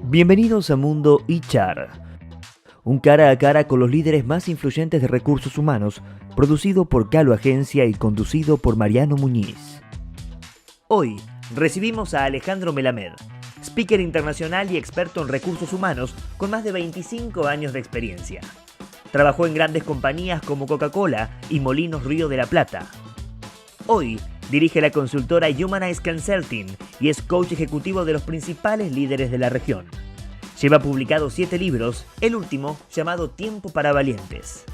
Bienvenidos a Mundo HR, un cara a cara con los líderes más influyentes de recursos humanos, producido por Calo Agencia y conducido por Mariano Muñiz. Hoy recibimos a Alejandro Melamed, speaker internacional y experto en recursos humanos con más de 25 años de experiencia. Trabajó en grandes compañías como Coca-Cola y Molinos Río de la Plata. Hoy dirige la consultora Humanize Consulting y es coach ejecutivo de los principales líderes de la región. Lleva publicados 7 libros, el último llamado Tiempo para Valientes.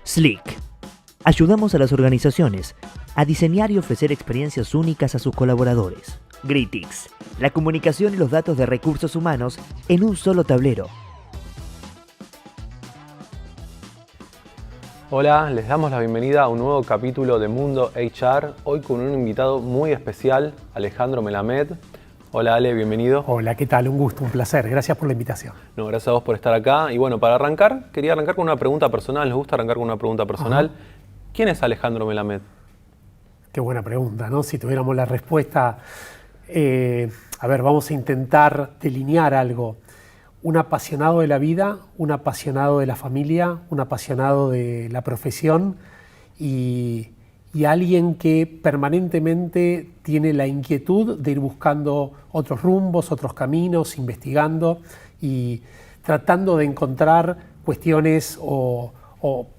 Slick. Ayudamos a las organizaciones a diseñar y ofrecer experiencias únicas a sus colaboradores. Gritix. La comunicación y los datos de recursos humanos en un solo tablero. Hola, les damos la bienvenida a un nuevo capítulo de Mundo HR, hoy con un invitado muy especial, Alejandro Melamed. Hola Ale, bienvenido. Hola, ¿qué tal? Un gusto, un placer. Gracias por la invitación. No, gracias a vos por estar acá. Y bueno, para arrancar, quería arrancar con una pregunta personal. ¿Les gusta arrancar con una pregunta personal? Ajá. ¿Quién es Alejandro Melamed? Qué buena pregunta, ¿no? Si tuviéramos la respuesta, a ver, vamos a intentar delinear algo. Un apasionado de la vida, un apasionado de la familia, un apasionado de la profesión y alguien que permanentemente tiene la inquietud de ir buscando otros rumbos, otros caminos, investigando y tratando de encontrar cuestiones o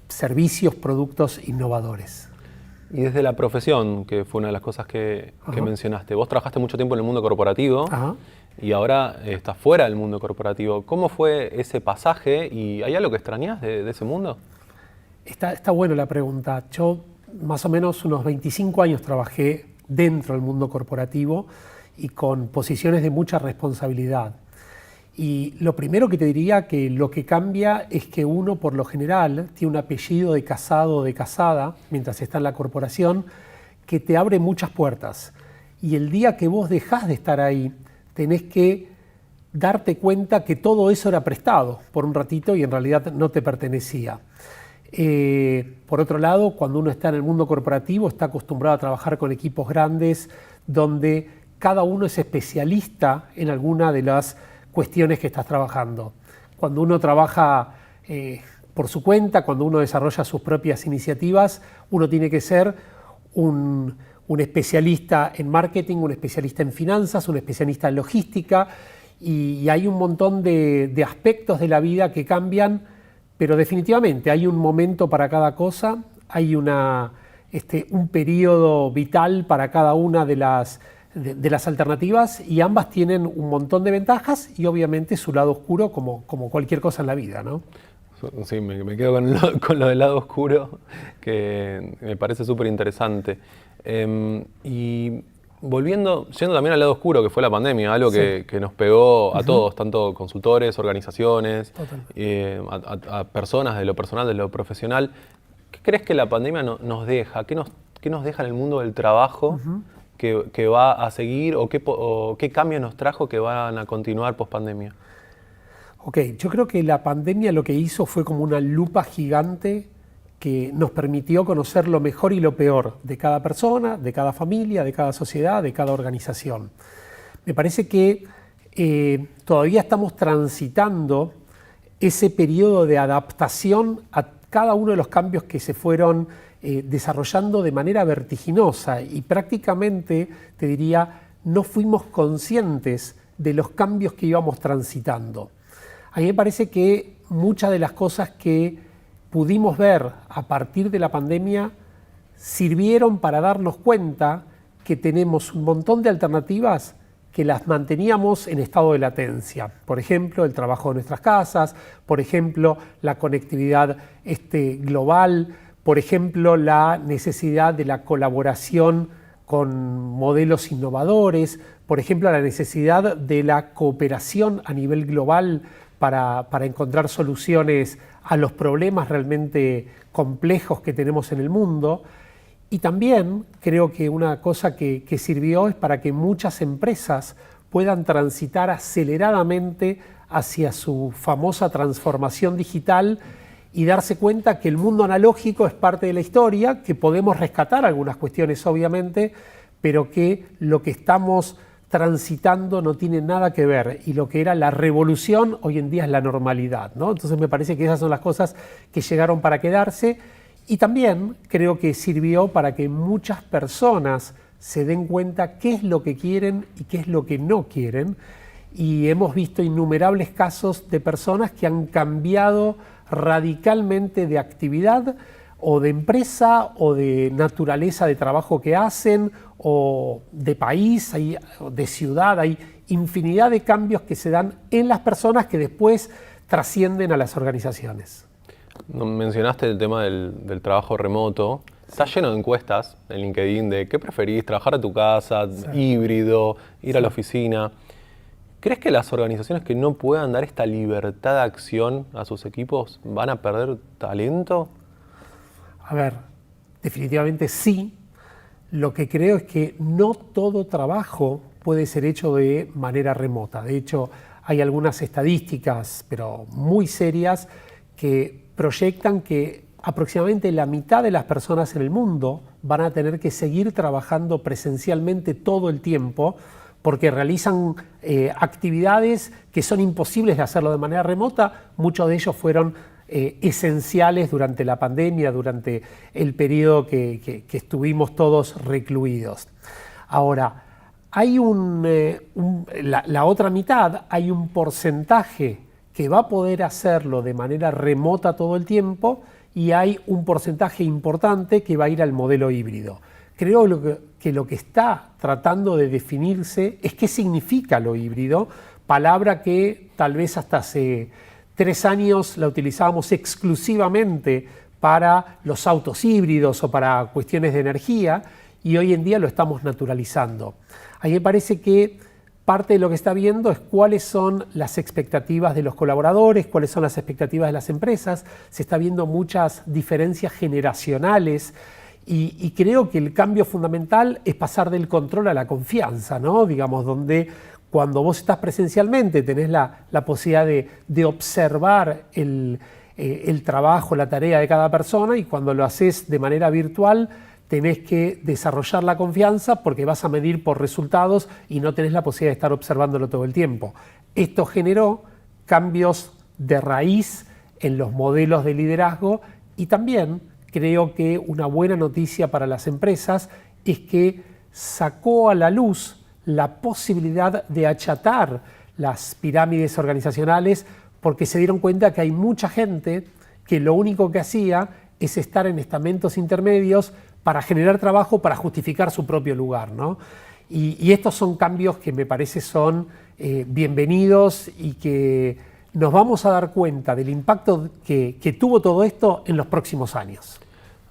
servicios, productos innovadores. Y desde la profesión, que fue una de las cosas que mencionaste, vos trabajaste mucho tiempo en el mundo corporativo. Ajá. Y ahora estás fuera del mundo corporativo. ¿Cómo fue ese pasaje y hay algo que extrañás de ese mundo? Está buena la pregunta. Yo más o menos unos 25 años trabajé dentro del mundo corporativo y con posiciones de mucha responsabilidad. Y lo primero que te diría que lo que cambia es que uno por lo general tiene un apellido de casado o de casada mientras está en la corporación que te abre muchas puertas. Y el día que vos dejás de estar ahí, tenés que darte cuenta que todo eso era prestado por un ratito y en realidad no te pertenecía. Por otro lado, cuando uno está en el mundo corporativo, está acostumbrado a trabajar con equipos grandes donde cada uno es especialista en alguna de las cuestiones que estás trabajando. Cuando uno trabaja por su cuenta, cuando uno desarrolla sus propias iniciativas, uno tiene que ser un especialista en marketing, un especialista en finanzas, un especialista en logística y hay un montón de aspectos de la vida que cambian, pero definitivamente hay un momento para cada cosa, hay un periodo vital para cada una de las alternativas y ambas tienen un montón de ventajas y obviamente su lado oscuro como cualquier cosa en la vida, ¿no? Sí, me quedo con lo del lado oscuro, que me parece súper interesante. Y yendo también al lado oscuro, que fue la pandemia, algo que nos pegó a todos, tanto consultores, organizaciones, a personas de lo personal, de lo profesional. ¿Qué crees que la pandemia nos deja? ¿Qué nos deja en el mundo del trabajo que va a seguir o qué cambios nos trajo que van a continuar post pandemia? Ok, yo creo que la pandemia lo que hizo fue como una lupa gigante que nos permitió conocer lo mejor y lo peor de cada persona, de cada familia, de cada sociedad, de cada organización. Me parece que todavía estamos transitando ese periodo de adaptación a cada uno de los cambios que se fueron desarrollando de manera vertiginosa y prácticamente, te diría, no fuimos conscientes de los cambios que íbamos transitando. A mí me parece que muchas de las cosas que pudimos ver a partir de la pandemia sirvieron para darnos cuenta que tenemos un montón de alternativas que las manteníamos en estado de latencia. Por ejemplo, el trabajo de nuestras casas, por ejemplo, la conectividad global, por ejemplo, la necesidad de la colaboración con modelos innovadores, por ejemplo, la necesidad de la cooperación a nivel global para encontrar soluciones a los problemas realmente complejos que tenemos en el mundo. Y también creo que una cosa que sirvió es para que muchas empresas puedan transitar aceleradamente hacia su famosa transformación digital y darse cuenta que el mundo analógico es parte de la historia, que podemos rescatar algunas cuestiones obviamente, pero que lo que estamos transitando no tiene nada que ver, y lo que era la revolución hoy en día es la normalidad, ¿no? Entonces me parece que esas son las cosas que llegaron para quedarse, y también creo que sirvió para que muchas personas se den cuenta qué es lo que quieren y qué es lo que no quieren, y hemos visto innumerables casos de personas que han cambiado radicalmente de actividad o de empresa o de naturaleza de trabajo que hacen o de país, de ciudad. Hay infinidad de cambios que se dan en las personas que después trascienden a las organizaciones. Mencionaste el tema del trabajo remoto. Está lleno de encuestas en LinkedIn de qué preferís, trabajar a tu casa, sí, híbrido, ir a la oficina. ¿Crees que las organizaciones que no puedan dar esta libertad de acción a sus equipos van a perder talento? A ver, definitivamente sí. Lo que creo es que no todo trabajo puede ser hecho de manera remota. De hecho, hay algunas estadísticas, pero muy serias, que proyectan que aproximadamente la mitad de las personas en el mundo van a tener que seguir trabajando presencialmente todo el tiempo, porque realizan actividades que son imposibles de hacerlo de manera remota. Muchos de ellos fueron esenciales durante la pandemia, durante el periodo que estuvimos todos recluidos. Ahora, hay la otra mitad, hay un porcentaje que va a poder hacerlo de manera remota todo el tiempo, y hay un porcentaje importante que va a ir al modelo híbrido. Creo que lo que está tratando de definirse es qué significa lo híbrido, palabra que tal vez hasta hace 3 años la utilizábamos exclusivamente para los autos híbridos o para cuestiones de energía, y hoy en día lo estamos naturalizando. A mí me parece que parte de lo que está viendo es cuáles son las expectativas de los colaboradores, cuáles son las expectativas de las empresas. Se está viendo muchas diferencias generacionales, y creo que el cambio fundamental es pasar del control a la confianza, ¿no? Digamos, donde cuando vos estás presencialmente tenés la posibilidad de observar el trabajo, la tarea de cada persona, y cuando lo haces de manera virtual tenés que desarrollar la confianza porque vas a medir por resultados y no tenés la posibilidad de estar observándolo todo el tiempo. Esto generó cambios de raíz en los modelos de liderazgo, y también creo que una buena noticia para las empresas es que sacó a la luz la posibilidad de achatar las pirámides organizacionales, porque se dieron cuenta que hay mucha gente que lo único que hacía es estar en estamentos intermedios para generar trabajo, para justificar su propio lugar, ¿no? Y estos son cambios que me parece son bienvenidos, y que nos vamos a dar cuenta del impacto que tuvo todo esto en los próximos años.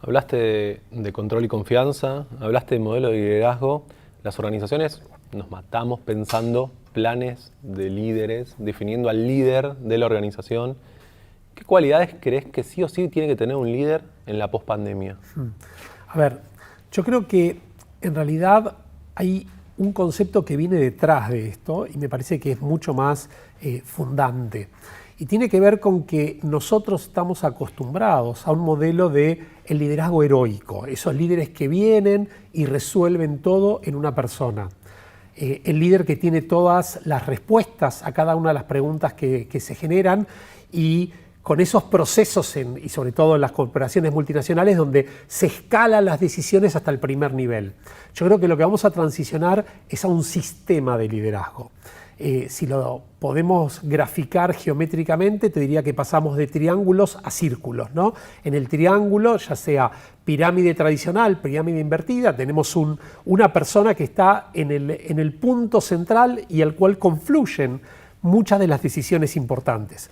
Hablaste de control y confianza, hablaste de modelo de liderazgo. Las organizaciones nos matamos pensando planes de líderes, definiendo al líder de la organización. ¿Qué cualidades crees que sí o sí tiene que tener un líder en la pospandemia? A ver, yo creo que en realidad hay un concepto que viene detrás de esto, y me parece que es mucho más fundante. Y tiene que ver con que nosotros estamos acostumbrados a un modelo de el liderazgo heroico, esos líderes que vienen y resuelven todo en una persona. El líder que tiene todas las respuestas a cada una de las preguntas que se generan, y con esos procesos, y sobre todo en las corporaciones multinacionales, donde se escalan las decisiones hasta el primer nivel. Yo creo que lo que vamos a transicionar es a un sistema de liderazgo. Si lo podemos graficar geométricamente, te diría que pasamos de triángulos a círculos, ¿no? En el triángulo, ya sea pirámide tradicional, pirámide invertida, tenemos una persona que está en el punto central y al cual confluyen muchas de las decisiones importantes.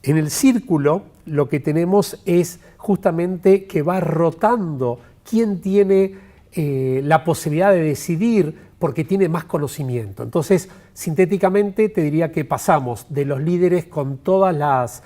En el círculo lo que tenemos es justamente que va rotando quién tiene la posibilidad de decidir porque tiene más conocimiento. Entonces, sintéticamente te diría que pasamos de los líderes con todas las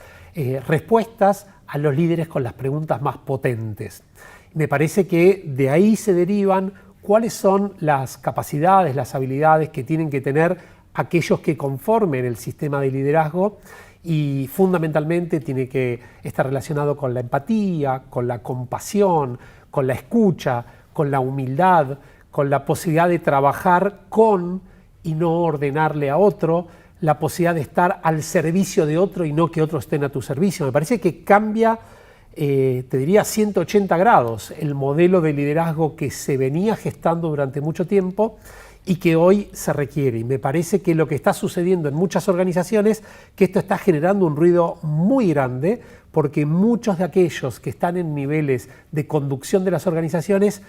respuestas a los líderes con las preguntas más potentes. Me parece que de ahí se derivan cuáles son las capacidades, las habilidades que tienen que tener aquellos que conformen el sistema de liderazgo, y fundamentalmente tiene que estar relacionado con la empatía, con la compasión, con la escucha, con la humildad, con la posibilidad de trabajar con y no ordenarle a otro, la posibilidad de estar al servicio de otro y no que otro esté a tu servicio. Me parece que cambia, te diría, 180 grados el modelo de liderazgo que se venía gestando durante mucho tiempo y que hoy se requiere. Y me parece que lo que está sucediendo en muchas organizaciones, que esto está generando un ruido muy grande, porque muchos de aquellos que están en niveles de conducción de las organizaciones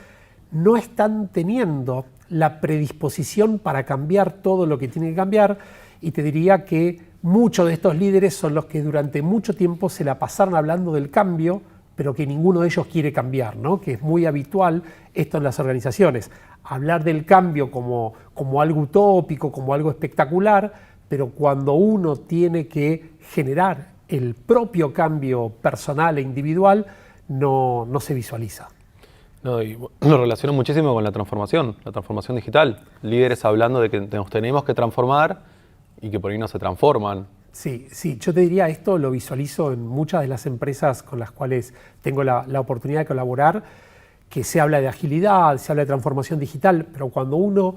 no están teniendo la predisposición para cambiar todo lo que tiene que cambiar, y te diría que muchos de estos líderes son los que durante mucho tiempo se la pasaron hablando del cambio, pero que ninguno de ellos quiere cambiar, ¿no? Que es muy habitual esto en las organizaciones. Hablar del cambio como algo utópico, como algo espectacular, pero cuando uno tiene que generar el propio cambio personal e individual, no se visualiza. No, y lo relaciono muchísimo con la transformación digital. Líderes hablando de que nos tenemos que transformar y que por ahí no se transforman. Sí, yo te diría, esto lo visualizo en muchas de las empresas con las cuales tengo la oportunidad de colaborar, que se habla de agilidad, se habla de transformación digital, pero cuando uno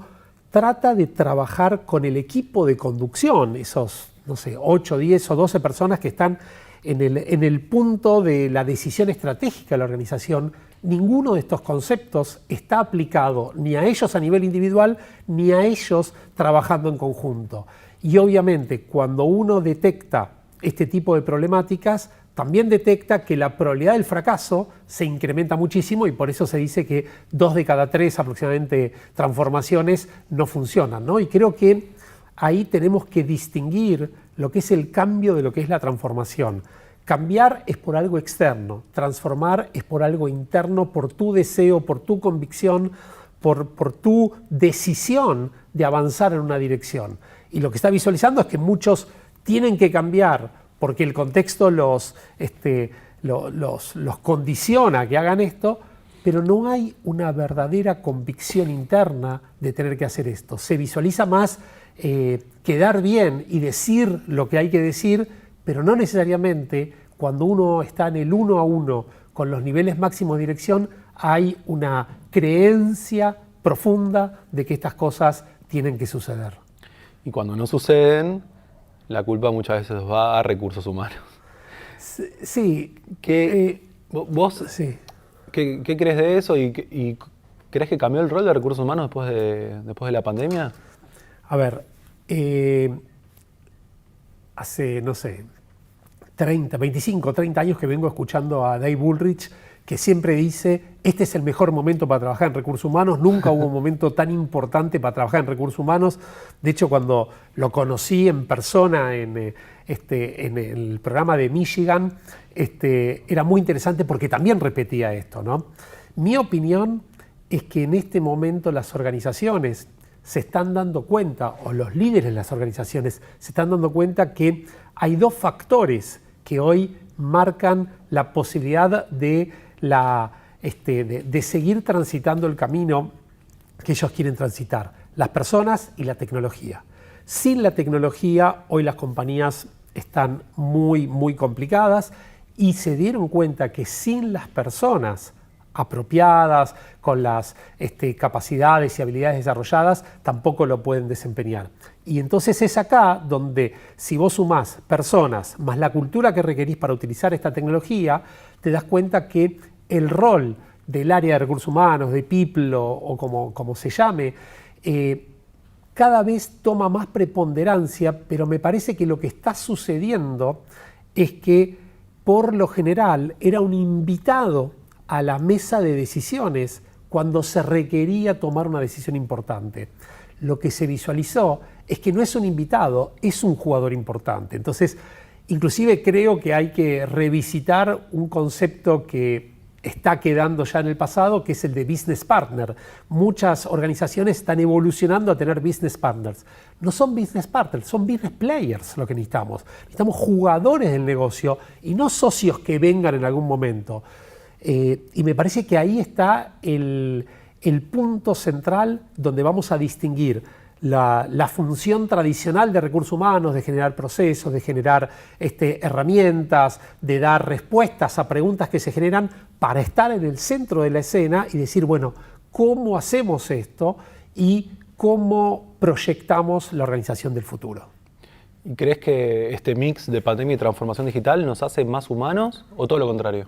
trata de trabajar con el equipo de conducción, esos, 8, 10 o 12 personas que están en el punto de la decisión estratégica de la organización, ninguno de estos conceptos está aplicado ni a ellos a nivel individual, ni a ellos trabajando en conjunto. Y obviamente cuando uno detecta este tipo de problemáticas, también detecta que la probabilidad del fracaso se incrementa muchísimo, y por eso se dice que 2 de cada 3 aproximadamente transformaciones no funcionan, ¿no? Y creo que ahí tenemos que distinguir lo que es el cambio de lo que es la transformación. Cambiar es por algo externo, transformar es por algo interno, por tu deseo, por tu convicción, por tu decisión de avanzar en una dirección. Y lo que está visualizando es que muchos tienen que cambiar porque el contexto los condiciona a que hagan esto, pero no hay una verdadera convicción interna de tener que hacer esto. Se visualiza más quedar bien y decir lo que hay que decir, pero no necesariamente cuando uno está en el 1 a 1 con los niveles máximos de dirección, hay una creencia profunda de que estas cosas tienen que suceder. Y cuando no suceden, la culpa muchas veces va a recursos humanos. Sí. ¿Vos sí. ¿qué crees de eso? ¿Y crees que cambió el rol de recursos humanos después de la pandemia? A ver, hace, 25, 30 años que vengo escuchando a Dave Ulrich, que siempre dice, este es el mejor momento para trabajar en recursos humanos, nunca hubo un momento tan importante para trabajar en recursos humanos. De hecho, cuando lo conocí en persona en el programa de Michigan, era muy interesante porque también repetía esto, ¿no? Mi opinión es que en este momento las organizaciones se están dando cuenta, o los líderes de las organizaciones se están dando cuenta que hay 2 factores que hoy marcan la posibilidad de seguir transitando el camino que ellos quieren transitar: las personas y la tecnología. Sin la tecnología, hoy las compañías están muy, muy complicadas, y se dieron cuenta que sin las personas apropiadas, con las capacidades y habilidades desarrolladas, tampoco lo pueden desempeñar. Y entonces es acá donde, si vos sumás personas más la cultura que requerís para utilizar esta tecnología, te das cuenta que el rol del área de recursos humanos, de people o como se llame, cada vez toma más preponderancia, pero me parece que lo que está sucediendo es que, por lo general, era un invitado a la mesa de decisiones cuando se requería tomar una decisión importante. Lo que se visualizó es que no es un invitado, es un jugador importante. Entonces, inclusive creo que hay que revisitar un concepto que está quedando ya en el pasado, que es el de business partner. Muchas organizaciones están evolucionando a tener business partners. No son business partners, son business players lo que necesitamos. Necesitamos jugadores del negocio y no socios que vengan en algún momento. Y me parece que ahí está el punto central donde vamos a distinguir la función tradicional de recursos humanos, de generar procesos, de generar herramientas, de dar respuestas a preguntas que se generan, para estar en el centro de la escena y decir, bueno, ¿cómo hacemos esto? Y cómo proyectamos la organización del futuro. ¿Y crees que este mix de pandemia y transformación digital nos hace más humanos o todo lo contrario?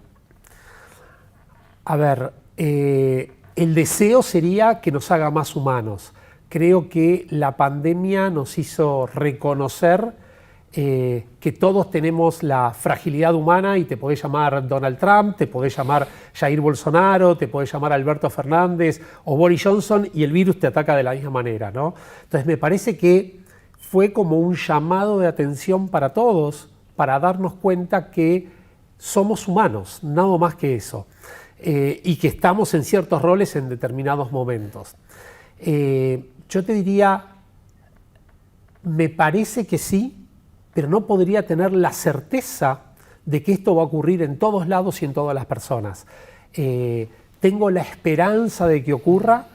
A ver, el deseo sería que nos haga más humanos. Creo que la pandemia nos hizo reconocer que todos tenemos la fragilidad humana y te podés llamar Donald Trump, te podés llamar Jair Bolsonaro, te podés llamar Alberto Fernández o Boris Johnson y el virus te ataca de la misma manera, ¿no? Entonces me parece que fue como un llamado de atención para todos para darnos cuenta que somos humanos, nada más que eso, y que estamos en ciertos roles en determinados momentos. Yo te diría, me parece que sí, pero no podría tener la certeza de que esto va a ocurrir en todos lados y en todas las personas. Tengo la esperanza de que ocurra,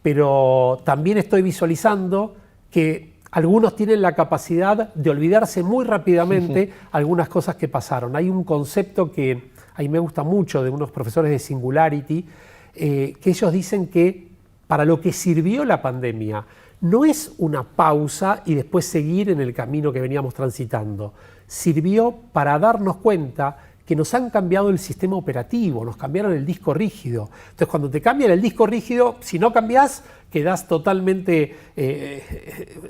pero también estoy visualizando que algunos tienen la capacidad de olvidarse muy rápidamente algunas cosas que pasaron. Hay un concepto que a mí me gusta mucho de unos profesores de Singularity, que ellos dicen que para lo que sirvió la pandemia no es una pausa y después seguir en el camino que veníamos transitando. Sirvió para darnos cuenta que nos han cambiado el sistema operativo, nos cambiaron el disco rígido. Entonces, cuando te cambian el disco rígido, si no cambiás, quedás totalmente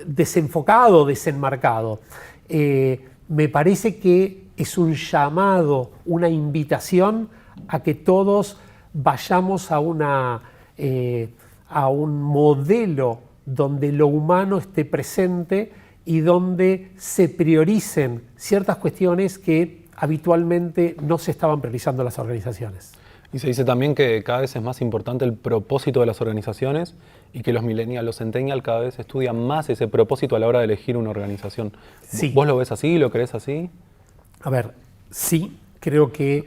desenfocado, desenmarcado. Me parece que es un llamado, una invitación a que todos vayamos a un modelo donde lo humano esté presente y donde se prioricen ciertas cuestiones que habitualmente no se estaban priorizando en las organizaciones. Y se dice también que cada vez es más importante el propósito de las organizaciones y que los millennials, los centennials cada vez estudian más ese propósito a la hora de elegir una organización. Sí. ¿Vos lo ves así? ¿Lo crees así? A ver, sí. Creo que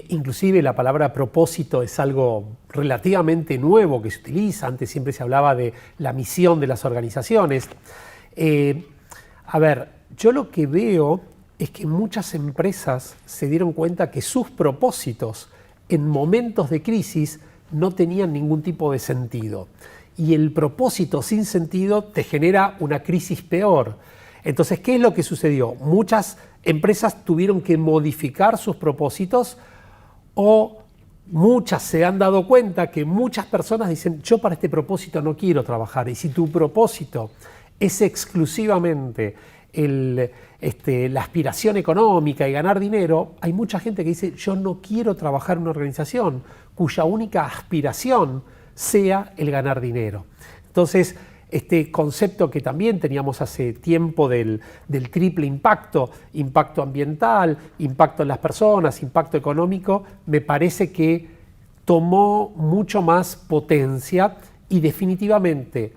inclusive la palabra propósito es algo relativamente nuevo que se utiliza. Antes siempre se hablaba de la misión de las organizaciones. A ver, yo lo que veo es que muchas empresas se dieron cuenta que sus propósitos en momentos de crisis no tenían ningún tipo de sentido. Y el propósito sin sentido te genera una crisis peor. Entonces, ¿qué es lo que sucedió? Muchas empresas tuvieron que modificar sus propósitos o muchas se han dado cuenta que muchas personas dicen, yo para este propósito no quiero trabajar. Y si tu propósito es exclusivamente la aspiración económica y ganar dinero, hay mucha gente que dice, yo no quiero trabajar en una organización cuya única aspiración sea el ganar dinero. Entonces, este concepto que también teníamos hace tiempo del triple impacto, impacto ambiental, impacto en las personas, impacto económico, me parece que tomó mucho más potencia y definitivamente,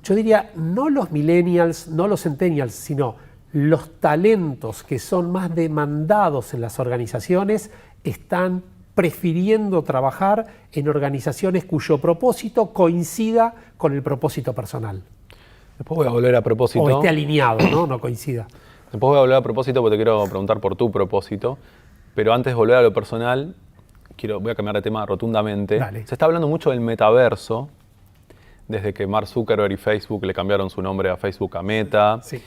yo diría, no los millennials, no los centennials, sino los talentos que son más demandados en las organizaciones están prefiriendo trabajar en organizaciones cuyo propósito coincida con el propósito personal. Después voy a volver a propósito. O esté alineado, ¿no? Coincida. Después voy a volver a propósito porque te quiero preguntar por tu propósito. Pero antes de volver a lo personal, voy a cambiar de tema rotundamente. Dale. Se está hablando mucho del metaverso, desde que Mark Zuckerberg y Facebook le cambiaron su nombre a Facebook a Meta. Sí.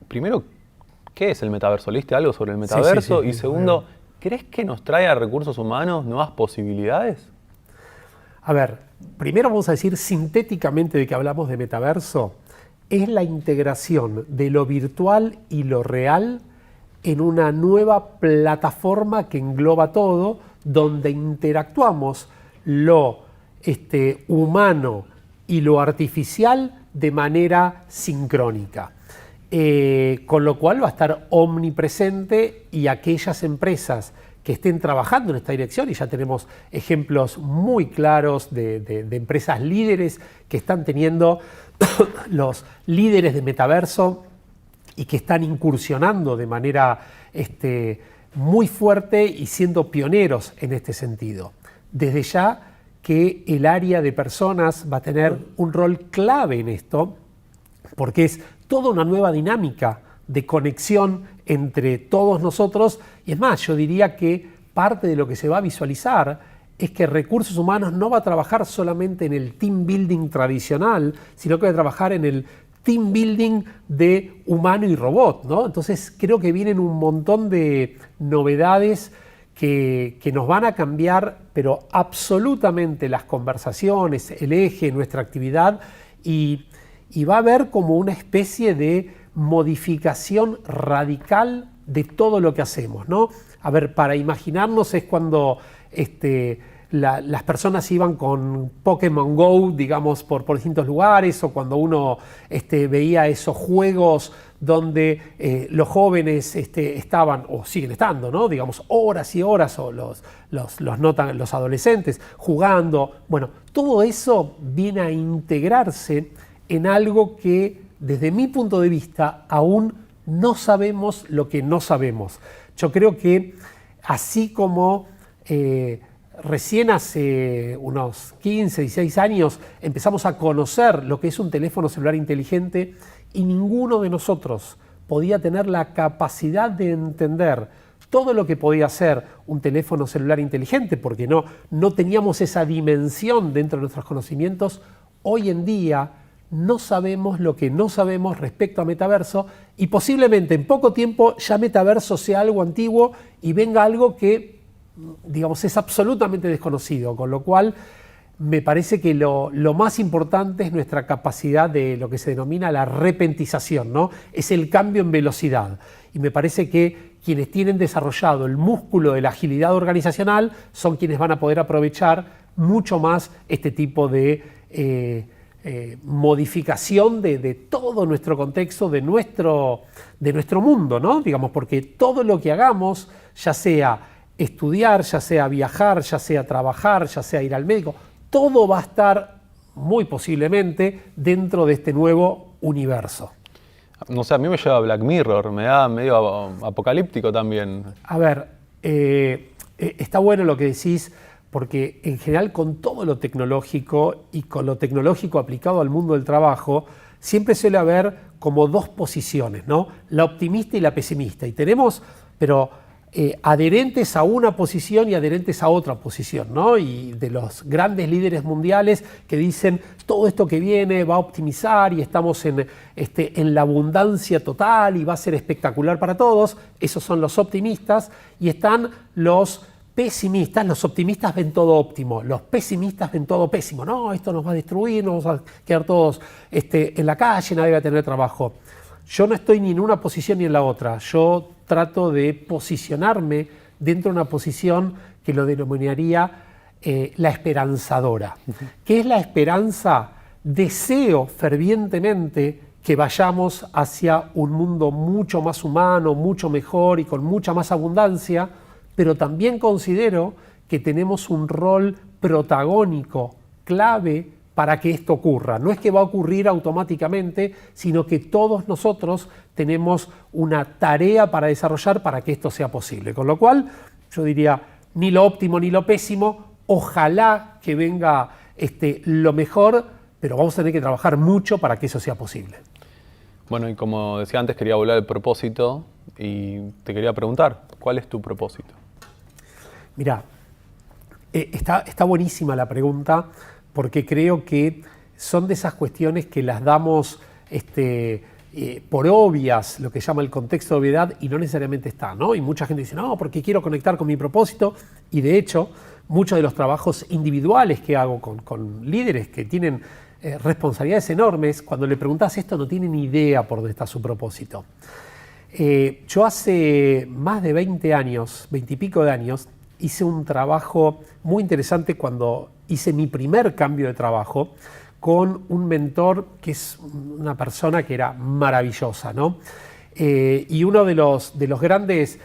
Primero, ¿qué es el metaverso? ¿Leíste algo sobre el metaverso? Sí. Y segundo, ¿crees que nos trae a recursos humanos nuevas posibilidades? A ver, primero vamos a decir sintéticamente de que hablamos de metaverso. Es la integración de lo virtual y lo real en una nueva plataforma que engloba todo, donde interactuamos lo humano y lo artificial de manera sincrónica. Con lo cual va a estar omnipresente y aquellas empresas que estén trabajando en esta dirección, y ya tenemos ejemplos muy claros de empresas líderes que están teniendo los líderes de metaverso y que están incursionando de manera muy fuerte y siendo pioneros en este sentido. Desde ya que el área de personas va a tener un rol clave en esto, porque es toda una nueva dinámica de conexión entre todos nosotros, y es más, yo diría que parte de lo que se va a visualizar es que recursos humanos no va a trabajar solamente en el team building tradicional, sino que va a trabajar en el team building de humano y robot, ¿no? Entonces creo que vienen un montón de novedades que nos van a cambiar, pero absolutamente las conversaciones, el eje, nuestra actividad, y va a haber como una especie de modificación radical de todo lo que hacemos, ¿no? A ver, para imaginarnos es cuando las personas iban con Pokémon Go, digamos, por distintos lugares, o cuando uno veía esos juegos donde los jóvenes estaban, o siguen estando, ¿no? Digamos, horas y horas, o los adolescentes jugando. Bueno, todo eso viene a integrarse en algo que, desde mi punto de vista, aún no sabemos lo que no sabemos. Yo creo que así como recién hace unos 15, 16 años empezamos a conocer lo que es un teléfono celular inteligente, y ninguno de nosotros podía tener la capacidad de entender todo lo que podía hacer un teléfono celular inteligente, porque no teníamos esa dimensión dentro de nuestros conocimientos. Hoy en día no sabemos lo que no sabemos respecto a metaverso, y posiblemente en poco tiempo ya metaverso sea algo antiguo y venga algo que, digamos, es absolutamente desconocido, con lo cual me parece que lo más importante es nuestra capacidad de lo que se denomina la repentización, ¿no? Es el cambio en velocidad, y me parece que quienes tienen desarrollado el músculo de la agilidad organizacional son quienes van a poder aprovechar mucho más este tipo de modificación de todo nuestro contexto, de nuestro mundo, ¿no? Digamos, porque todo lo que hagamos, ya sea estudiar, ya sea viajar, ya sea trabajar, ya sea ir al médico, todo va a estar muy posiblemente dentro de este nuevo universo. No sé, a mí me lleva a Black Mirror, me da medio apocalíptico también. A ver, está bueno lo que decís, porque en general con todo lo tecnológico y con lo tecnológico aplicado al mundo del trabajo, siempre suele haber como dos posiciones, ¿no? La optimista y la pesimista. Y tenemos, pero adherentes a una posición y adherentes a otra posición, ¿no? Y de los grandes líderes mundiales que dicen todo esto que viene va a optimizar y estamos en la abundancia total y va a ser espectacular para todos, esos son los optimistas, y están los pesimistas. Los optimistas ven todo óptimo, los pesimistas ven todo pésimo. No, esto nos va a destruir, nos vamos a quedar todos en la calle, nadie va a tener trabajo. Yo no estoy ni en una posición ni en la otra. Yo trato de posicionarme dentro de una posición que lo denominaría la esperanzadora. ¿Qué es la esperanza? Deseo fervientemente que vayamos hacia un mundo mucho más humano, mucho mejor y con mucha más abundancia, pero también considero que tenemos un rol protagónico, clave, para que esto ocurra. No es que va a ocurrir automáticamente, sino que todos nosotros tenemos una tarea para desarrollar para que esto sea posible. Con lo cual, yo diría, ni lo óptimo ni lo pésimo, ojalá que venga lo mejor, pero vamos a tener que trabajar mucho para que eso sea posible. Bueno, y como decía antes, quería volver al propósito y te quería preguntar, ¿cuál es tu propósito? Mirá, está buenísima la pregunta, porque creo que son de esas cuestiones que las damos por obvias, lo que llama el contexto de obviedad, y no necesariamente está, ¿no? Y mucha gente dice, no, porque quiero conectar con mi propósito, y de hecho, muchos de los trabajos individuales que hago con líderes que tienen responsabilidades enormes, cuando le preguntas esto no tienen ni idea por dónde está su propósito. Yo hace más de 20 años, 20 y pico de años, hice un trabajo muy interesante cuando hice mi primer cambio de trabajo con un mentor que es una persona que era maravillosa, ¿no? Y uno de los grandes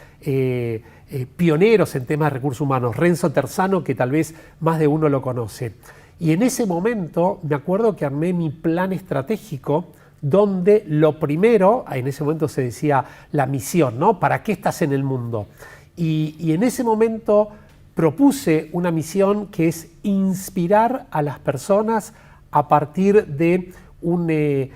pioneros en temas de recursos humanos, Renzo Terzano, que tal vez más de uno lo conoce. Y en ese momento me acuerdo que armé mi plan estratégico, donde lo primero, en ese momento se decía la misión, ¿no? ¿Para qué estás en el mundo? Y en ese momento propuse una misión que es inspirar a las personas a partir de un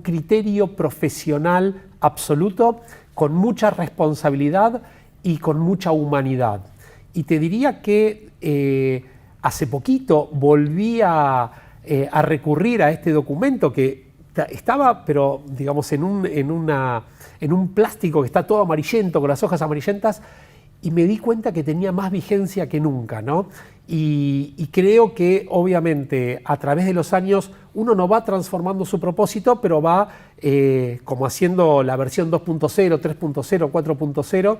criterio profesional absoluto, con mucha responsabilidad y con mucha humanidad. Y te diría que hace poquito volví a recurrir a este documento que estaba, pero digamos, en un plástico que está todo amarillento, con las hojas amarillentas, y me di cuenta que tenía más vigencia que nunca, ¿no? Y creo que obviamente a través de los años uno no va transformando su propósito, pero va como haciendo la versión 2.0, 3.0, 4.0.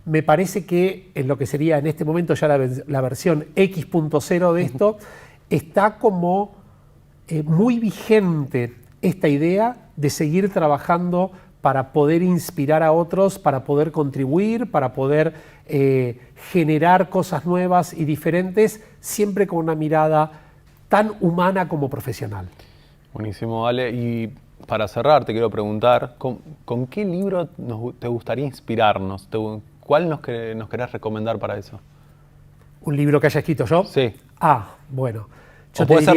Me parece que en lo que sería en este momento ya la versión X.0 de esto, está como muy vigente esta idea de seguir trabajando para poder inspirar a otros, para poder contribuir, para poder generar cosas nuevas y diferentes, siempre con una mirada tan humana como profesional. Buenísimo, Ale. Y para cerrar, te quiero preguntar, ¿con qué libro te gustaría inspirarnos? ¿Cuál nos querés recomendar para eso? ¿Un libro que haya escrito yo? Sí. Ah, bueno. Puede ser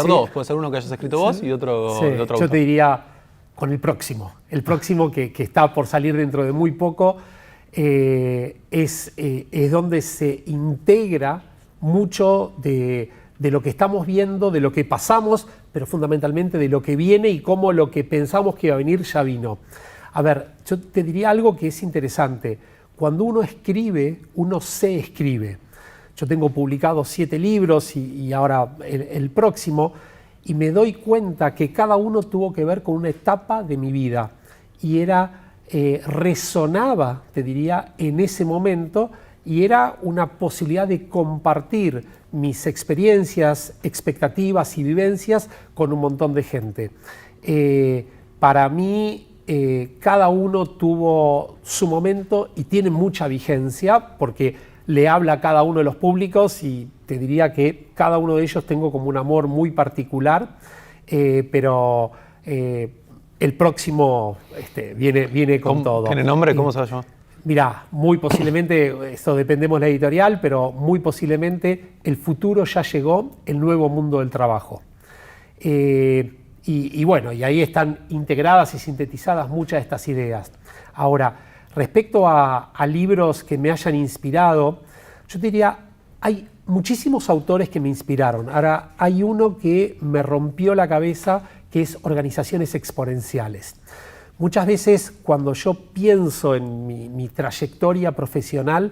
sí. Dos, puede ser uno que hayas escrito vos y otro, sí. el otro Yo autor. te diría con el próximo que está por salir dentro de muy poco, es donde se integra mucho de lo que estamos viendo, de lo que pasamos, pero fundamentalmente de lo que viene y cómo lo que pensamos que iba a venir ya vino. A ver, yo te diría algo que es interesante. Cuando uno escribe, uno se escribe. Yo tengo publicados 7 libros y ahora el próximo, y me doy cuenta que cada uno tuvo que ver con una etapa de mi vida y resonaba, te diría, en ese momento, y era una posibilidad de compartir mis experiencias, expectativas y vivencias con un montón de gente. Para mí, cada uno tuvo su momento y tiene mucha vigencia porque le habla a cada uno de los públicos, y te diría que cada uno de ellos tengo como un amor muy particular, pero el próximo viene con todo. ¿Tiene nombre? ¿Cómo se va a llamar? Mirá, muy posiblemente, esto dependemos de la editorial, pero muy posiblemente El futuro ya llegó, el nuevo mundo del trabajo. Y bueno, y ahí están integradas y sintetizadas muchas de estas ideas. Ahora, respecto a libros que me hayan inspirado, yo te diría, hay muchísimos autores que me inspiraron. Ahora, hay uno que me rompió la cabeza, que es Organizaciones Exponenciales. Muchas veces cuando yo pienso en mi trayectoria profesional,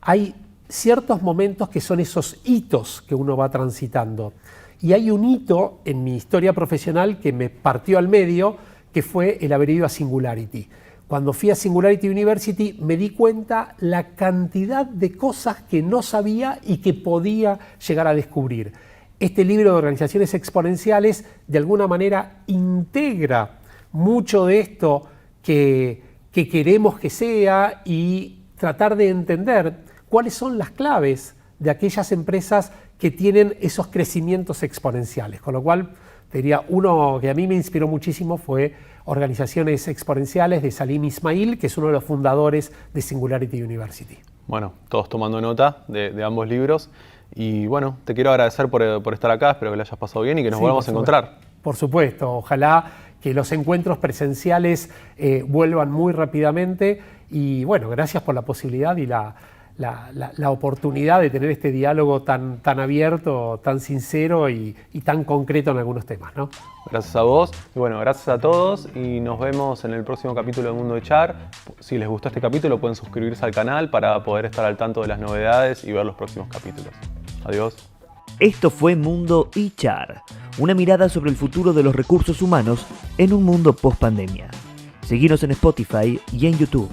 hay ciertos momentos que son esos hitos que uno va transitando. Y hay un hito en mi historia profesional que me partió al medio, que fue el haber ido a Singularity. Cuando fui a Singularity University me di cuenta la cantidad de cosas que no sabía y que podía llegar a descubrir. Este libro de Organizaciones Exponenciales de alguna manera integra mucho de esto que queremos que sea, y tratar de entender cuáles son las claves de aquellas empresas que tienen esos crecimientos exponenciales. Con lo cual, te diría, uno que a mí me inspiró muchísimo fue Organizaciones Exponenciales de Salim Ismail, que es uno de los fundadores de Singularity University. Bueno, todos tomando nota de ambos libros. Y bueno, te quiero agradecer por estar acá, espero que lo hayas pasado bien y que nos volvamos a encontrar. Por supuesto, ojalá que los encuentros presenciales vuelvan muy rápidamente, y bueno, gracias por la posibilidad y la oportunidad de tener este diálogo tan abierto, tan sincero y tan concreto en algunos temas, ¿no? Gracias a vos, y bueno, gracias a todos, y nos vemos en el próximo capítulo de Mundo HR. Si les gustó este capítulo pueden suscribirse al canal para poder estar al tanto de las novedades y ver los próximos capítulos. Adiós. Esto fue Mundo HR, una mirada sobre el futuro de los recursos humanos en un mundo post-pandemia. Seguinos en Spotify y en YouTube.